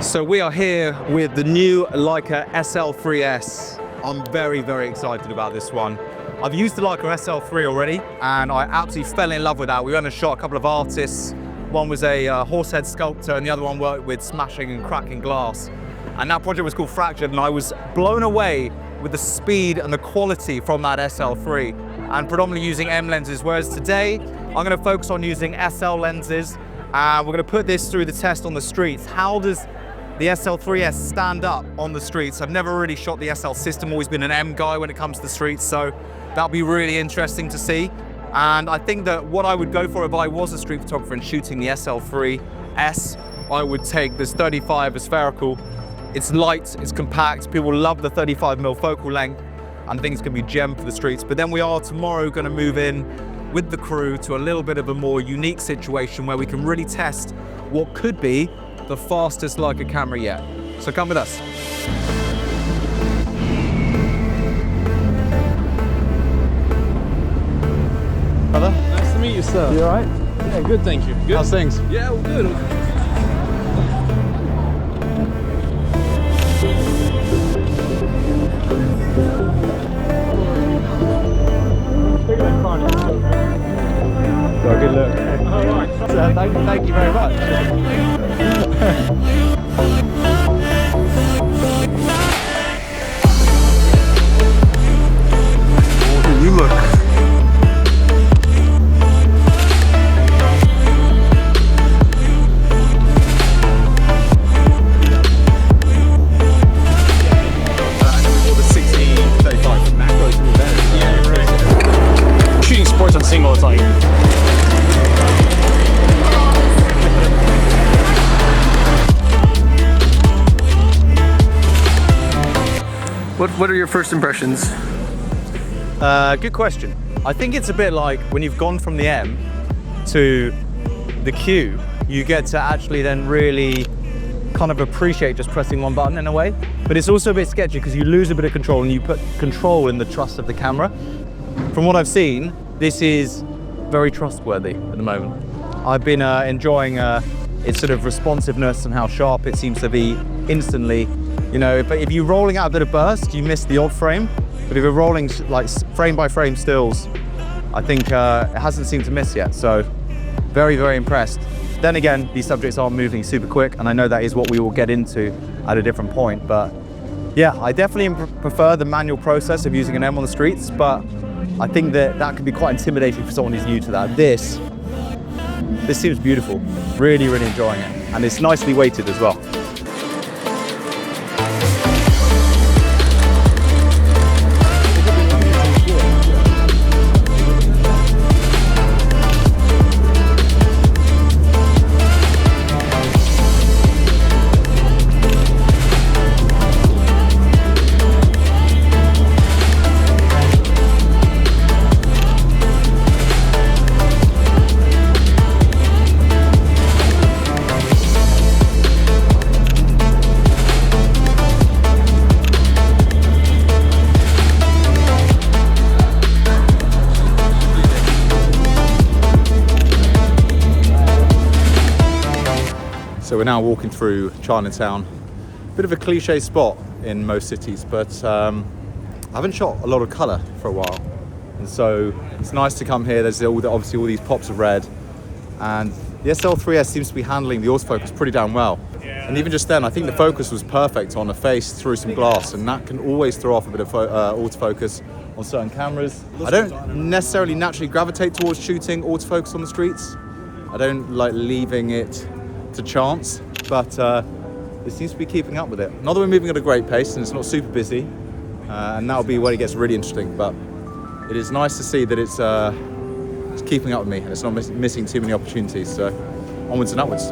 So we are here with the new Leica SL3-S. I'm very, very excited about this one. I've used the Leica SL3 already, and I absolutely fell in love with that. We went and shot a couple of artists. One was a horsehead sculptor, and the other one worked with smashing and cracking glass. And that project was called Fractured, and I was blown away with the speed and the quality from that SL3, and predominantly using M lenses, whereas today, I'm gonna focus on using SL lenses, and we're gonna put this through the test on the streets. How does the SL3-S stand up on the streets? I've never really shot the SL system, always been an M guy when it comes to the streets, so that'll be really interesting to see. And I think that what I would go for if I was a street photographer and shooting the SL3-S, I would take this 35 spherical. It's light, it's compact, people love the 35mm focal length, and things can be gemmed for the streets. But then we are tomorrow gonna move in with the crew to a little bit of a more unique situation where we can really test what could be the fastest Leica camera yet. So come with us. Brother? Nice to meet you, sir. You all right? Yeah, good, thank you. Good. How's things? Yeah, all good. Got a good look. All right. So, thank you very much. You look. Shooting sports on single, it's like. What are your first impressions? Good question. I think it's a bit like when you've gone from the M to the Q, you get to actually then really kind of appreciate just pressing one button in a way. But it's also a bit sketchy because you lose a bit of control and you put control in the trust of the camera. From what I've seen, this is very trustworthy at the moment. I've been enjoying its sort of responsiveness and how sharp it seems to be instantly. You know, if you're rolling out a bit of burst, you miss the odd frame. But if you're rolling like frame by frame stills, I think it hasn't seemed to miss yet. So very, very impressed. Then again, these subjects are moving super quick, and I know that is what we will get into at a different point. But yeah, I definitely prefer the manual process of using an M on the streets, but I think that can be quite intimidating for someone who's new to that. This seems beautiful. Really, really enjoying it. And it's nicely weighted as well. So we're now walking through Chinatown. Bit of a cliche spot in most cities, but I haven't shot a lot of colour for a while. And so it's nice to come here. There's obviously all these pops of red. And the SL3-S seems to be handling the autofocus pretty damn well. And even just then, I think the focus was perfect on a face through some glass, and that can always throw off a bit of autofocus on certain cameras. I don't necessarily naturally gravitate towards shooting autofocus on the streets. I don't like leaving it to chance, but it seems to be keeping up with it. Not that we're moving at a great pace and it's not super busy, and that'll be when it gets really interesting, but it is nice to see that it's keeping up with me and it's not missing too many opportunities, so onwards and upwards.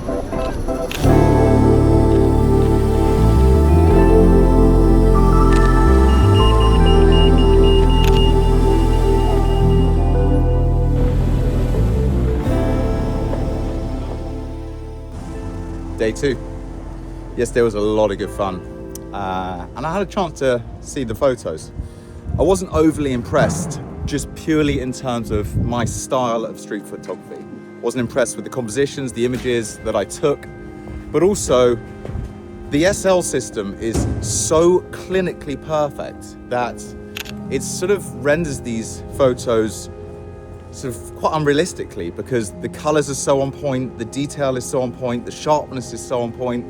Day 2. Yesterday was a lot of good fun, and I had a chance to see the photos. I wasn't overly impressed, just purely in terms of my style of street photography. Wasn't impressed with the compositions, the images that I took, but also the SL system is so clinically perfect that it sort of renders these photos sort of quite unrealistically, because the colors are so on point, the detail is so on point, the sharpness is so on point,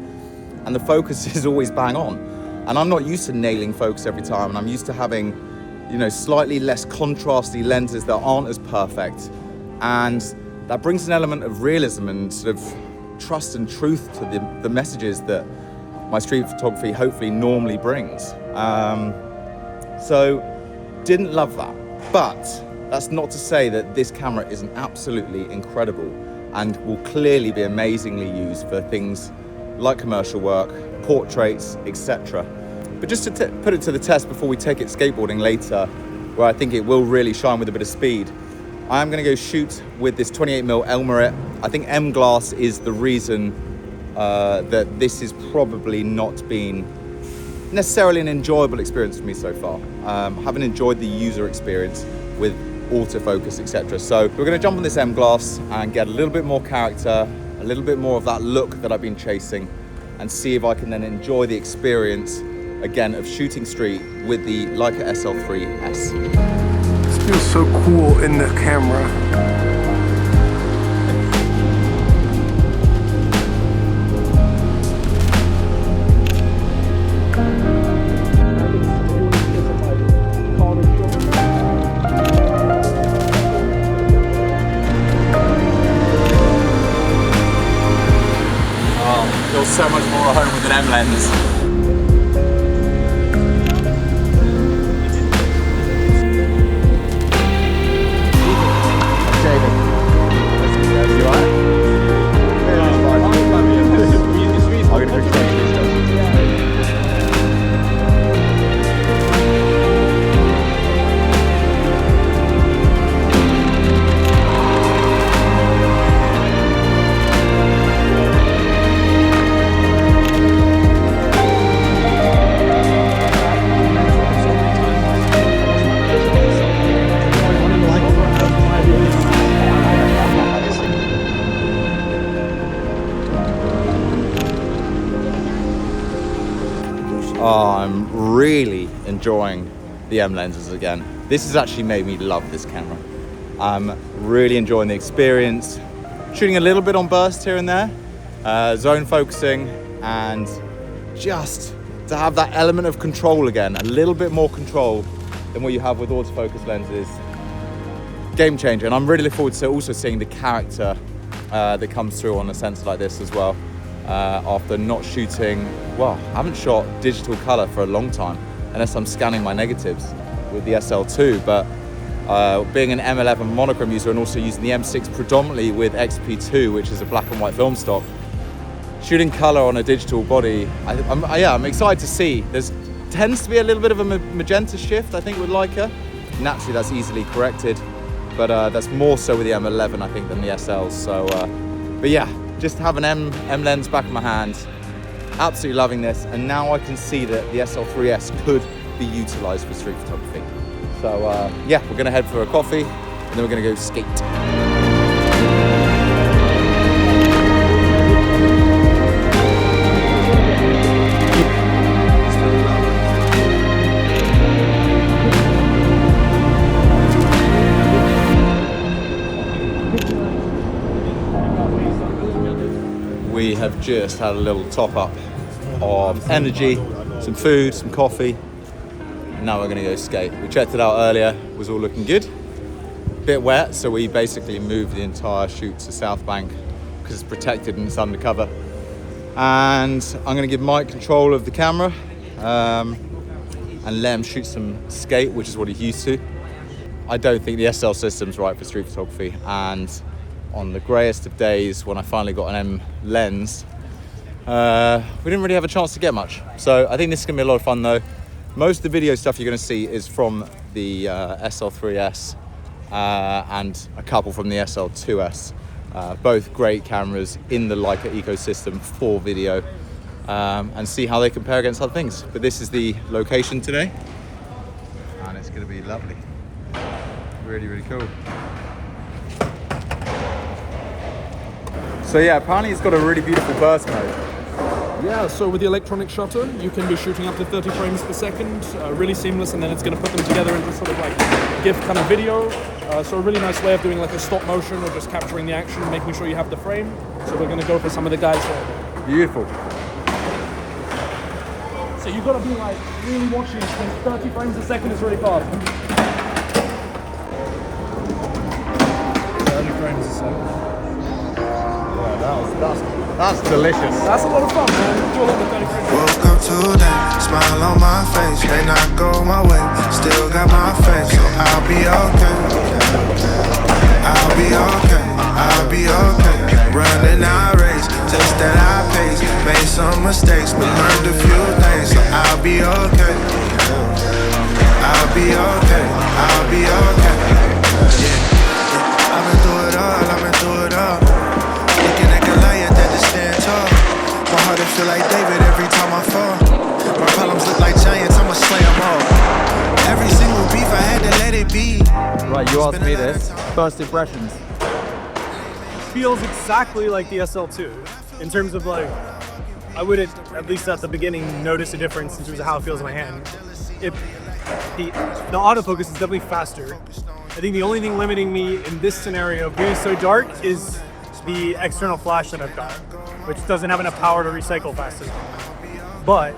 and the focus is always bang on. And I'm not used to nailing focus every time, and I'm used to having, you know, slightly less contrasty lenses that aren't as perfect. And that brings an element of realism and sort of trust and truth to the messages that my street photography hopefully normally brings. So didn't love that, but that's not to say that this camera isn't absolutely incredible and will clearly be amazingly used for things like commercial work, portraits, etc. But just to put it to the test before we take it skateboarding later, where I think it will really shine with a bit of speed, I am going to go shoot with this 28mm Elmarit. I think M glass is the reason that this has probably not been necessarily an enjoyable experience for me so far. Haven't enjoyed the user experience with autofocus, etc. So we're going to jump on this M glass and get a little bit more character, a little bit more of that look that I've been chasing, and see if I can then enjoy the experience again of shooting street with the Leica SL3-S. This feels so cool in the camera. So much more at home with an M lens. Oh, I'm really enjoying the M lenses again. This has actually made me love this camera. I'm really enjoying the experience. Shooting a little bit on burst here and there, zone focusing, and just to have that element of control again, a little bit more control than what you have with autofocus lenses. Game changer, and I'm really looking forward to also seeing the character that comes through on a sensor like this as well. After not shooting, well, I haven't shot digital color for a long time, unless I'm scanning my negatives with the SL2, but being an M11 monochrome user and also using the M6 predominantly with XP2, which is a black and white film stock, shooting color on a digital body, I'm excited to see. There's tends to be a little bit of a magenta shift, I think, with Leica. Naturally, that's easily corrected, but that's more so with the M11, I think, than the SLs. So, but yeah, just have an M lens back in my hand. Absolutely loving this, and now I can see that the SL3-S could be utilized for street photography. So yeah, we're gonna head for a coffee, and then we're gonna go skate. We have just had a little top up of energy, some food, some coffee. Now we're gonna go skate. We checked it out earlier, it was all looking good. Bit wet, so we basically moved the entire shoot to South Bank because it's protected and it's undercover. And I'm gonna give Mike control of the camera and let him shoot some skate, which is what he's used to. I don't think the SL system's right for street photography, and on the greyest of days when I finally got an M lens, we didn't really have a chance to get much. So I think this is gonna be a lot of fun though. Most of the video stuff you're gonna see is from the SL3-S and a couple from the SL2-S. Both great cameras in the Leica ecosystem for video, and see how they compare against other things. But this is the location today, and it's gonna be lovely. Really, really cool. So yeah, apparently it's got a really beautiful burst mode. Yeah, so with the electronic shutter, you can be shooting up to 30 frames per second, really seamless, and then it's going to put them together into sort of like GIF kind of video. So a really nice way of doing like a stop motion or just capturing the action, making sure you have the frame. So we're going to go for some of the guys there. Beautiful. So you've got to be like really watching it, because 30 frames a second is really fast. 30 frames a second. That's delicious. That's a lot of fun, man. Do a lot of 30 frames. Woke up today, smile on my face. May not go my way, still got my face, so I'll be okay. I'll be okay. I'll be okay. Running our race, just that I pace. Made some mistakes, but learned a few things, so I'll be okay. I'll be okay. I'll be okay. Yeah. I've been through it all. I've been through it all. Looking at Goliath that just stand tall. My heart will feel like David every time I fall. My problems look like giants, I'ma slay them all. Every single beef, I had to let it be. Right, you asked me this. First impressions. Feels exactly like the SL2 in terms of like, I would at least at the beginning notice a difference in terms of how it feels in my hand. The autofocus is definitely faster. I think the only thing limiting me in this scenario being so dark is the external flash that I've got, which doesn't have enough power to recycle fast enough. But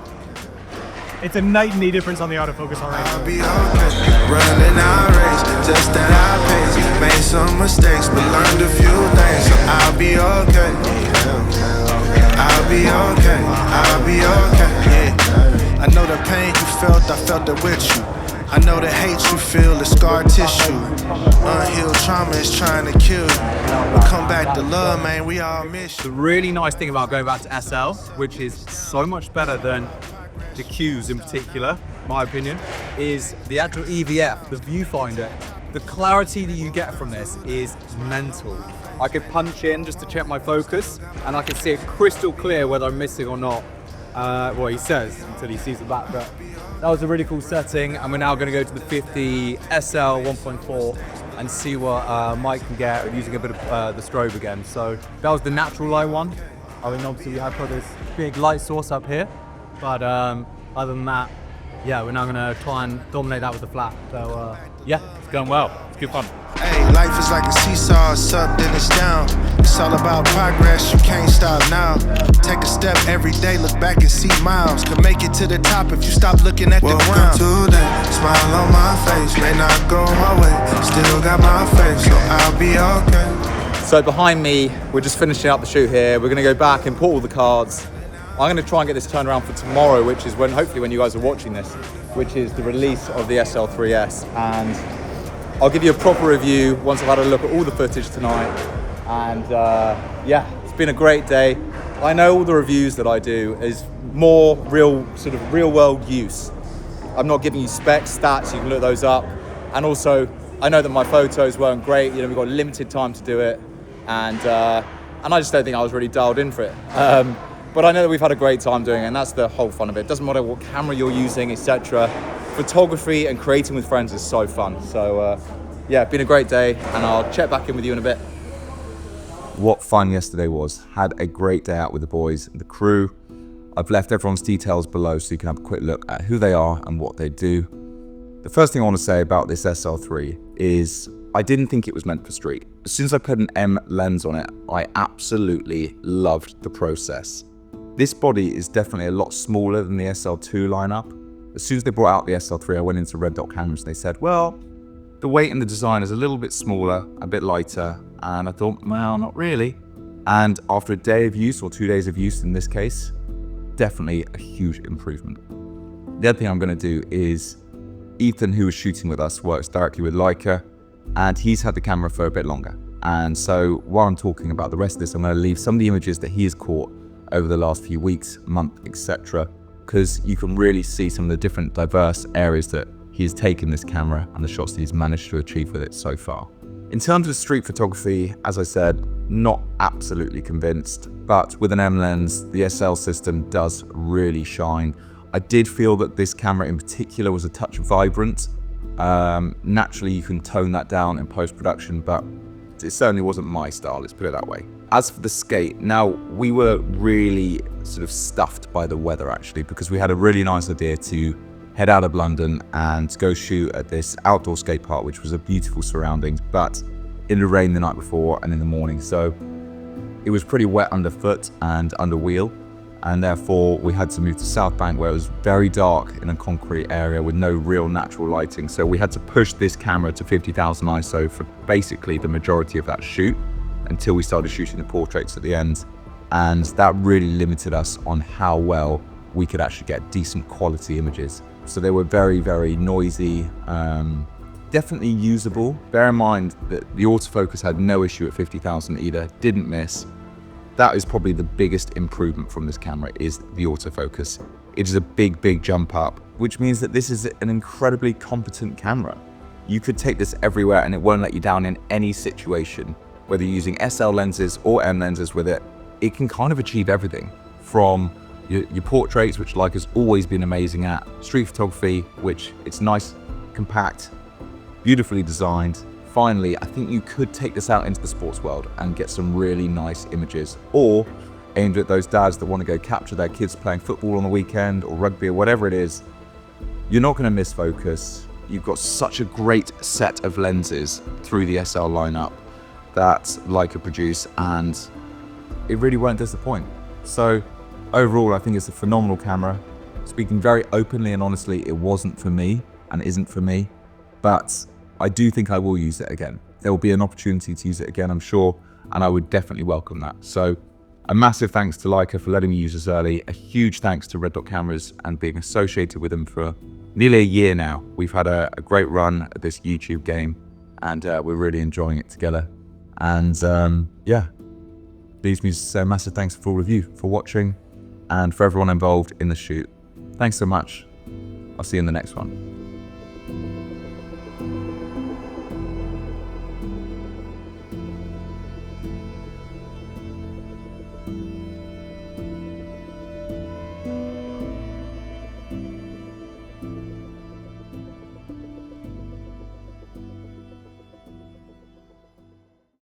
it's a night and day difference on the autofocus I'll already. be okay. Running our race, just that I pace. Made some mistakes, but learned a few things, so I'll be okay. I'll be okay. I'll be okay. Yeah. I know the pain you felt, I felt it with you. I know the hate you feel is scar tissue. Unhealed trauma is trying to kill you. But come back to love, man, we all miss you. The really nice thing about going back to SL, which is so much better than the Qs in particular, my opinion, is the actual EVF, the viewfinder. The clarity that you get from this is mental. I could punch in just to check my focus, and I can see it crystal clear whether I'm missing or not. Well, he says until he sees the back, but that was a really cool setting. And we're now going to go to the 50 SL 1.4 and see what Mike can get using a bit of the strobe again. So that was the natural light one. I mean, obviously we have got this big light source up here, but other than that, yeah, we're now going to try and dominate that with the flat. So yeah, it's going well. It's good fun. Hey, life is like a seesaw, it's up, then it's down. It's all about progress, you can't stop now. Take a step every day, look back and see miles. Could make it to the top if you stop looking at the ground. Today, smile on my face, may not go my way. Still got my face, so I'll be okay. So behind me, we're just finishing up the shoot here. We're gonna go back, import all the cards. I'm gonna try and get this turned around for tomorrow, which is when, hopefully when you guys are watching this, which is the release of the SL3-S. And I'll give you a proper review once I've had a look at all the footage tonight. And yeah, it's been a great day. I know all the reviews that I do is more real world use. I'm not giving you specs, stats, you can look those up. And also, I know that my photos weren't great, you know, we've got limited time to do it. And I just don't think I was really dialed in for it. But I know that we've had a great time doing it, and that's the whole fun of it. It doesn't matter what camera you're using, etc. Photography and creating with friends is so fun. So yeah, been a great day, and I'll check back in with you in a bit. What fun yesterday was. Had a great day out with the boys and the crew. I've left everyone's details below so you can have a quick look at who they are and what they do. The first thing I want to say about this SL3 is I didn't think it was meant for street. As soon as I put an M lens on it, I absolutely loved the process. This body is definitely a lot smaller than the SL2 lineup. As soon as they brought out the SL3, I went into Red Dot Cameras and they said, well, the weight and the design is a little bit smaller, a bit lighter. And I thought, well, not really. And after a day of use, or 2 days of use in this case, definitely a huge improvement. The other thing I'm gonna do is, Ethan, who was shooting with us, works directly with Leica, and he's had the camera for a bit longer. And so while I'm talking about the rest of this, I'm going to leave some of the images that he has caught over the last few weeks, month, etc., because you can really see some of the different diverse areas that he has taken this camera and the shots that he's managed to achieve with it so far. In terms of street photography, as I said, not absolutely convinced, but with an M lens, the SL system does really shine. I did feel that this camera in particular was a touch vibrant. Naturally, you can tone that down in post-production, but it certainly wasn't my style, let's put it that way. As for the skate, now we were really sort of stuffed by the weather actually, because we had a really nice idea to head out of London and go shoot at this outdoor skate park, which was a beautiful surroundings, but in the rain the night before and in the morning. So it was pretty wet underfoot and under wheel. And therefore we had to move to South Bank, where it was very dark in a concrete area with no real natural lighting. So we had to push this camera to 50,000 ISO for basically the majority of that shoot until we started shooting the portraits at the end. And that really limited us on how well we could actually get decent quality images. So they were very, very noisy, definitely usable. Bear in mind that the autofocus had no issue at 50,000 either, didn't miss. That is probably the biggest improvement from this camera, is the autofocus. It is a big, big jump up, which means that this is an incredibly competent camera. You could take this everywhere and it won't let you down in any situation. Whether you're using SL lenses or M lenses with it, it can kind of achieve everything. From your portraits, which Leica's always been amazing at, street photography, which it's nice, compact, beautifully designed. Finally, I think you could take this out into the sports world and get some really nice images, or aimed at those dads that want to go capture their kids playing football on the weekend or rugby or whatever it is. You're not going to miss focus. You've got such a great set of lenses through the SL lineup that Leica produce, and it really won't disappoint. So overall, I think it's a phenomenal camera. Speaking very openly and honestly, it wasn't for me and isn't for me, but I do think I will use it again. There will be an opportunity to use it again, I'm sure, and I would definitely welcome that. So a massive thanks to Leica for letting me use this early. A huge thanks to Red Dot Cameras and being associated with them for nearly a year now. We've had a great run at this YouTube game, and we're really enjoying it together. And yeah, leaves me to say a massive thanks for all of you for watching and for everyone involved in the shoot. Thanks so much. I'll see you in the next one.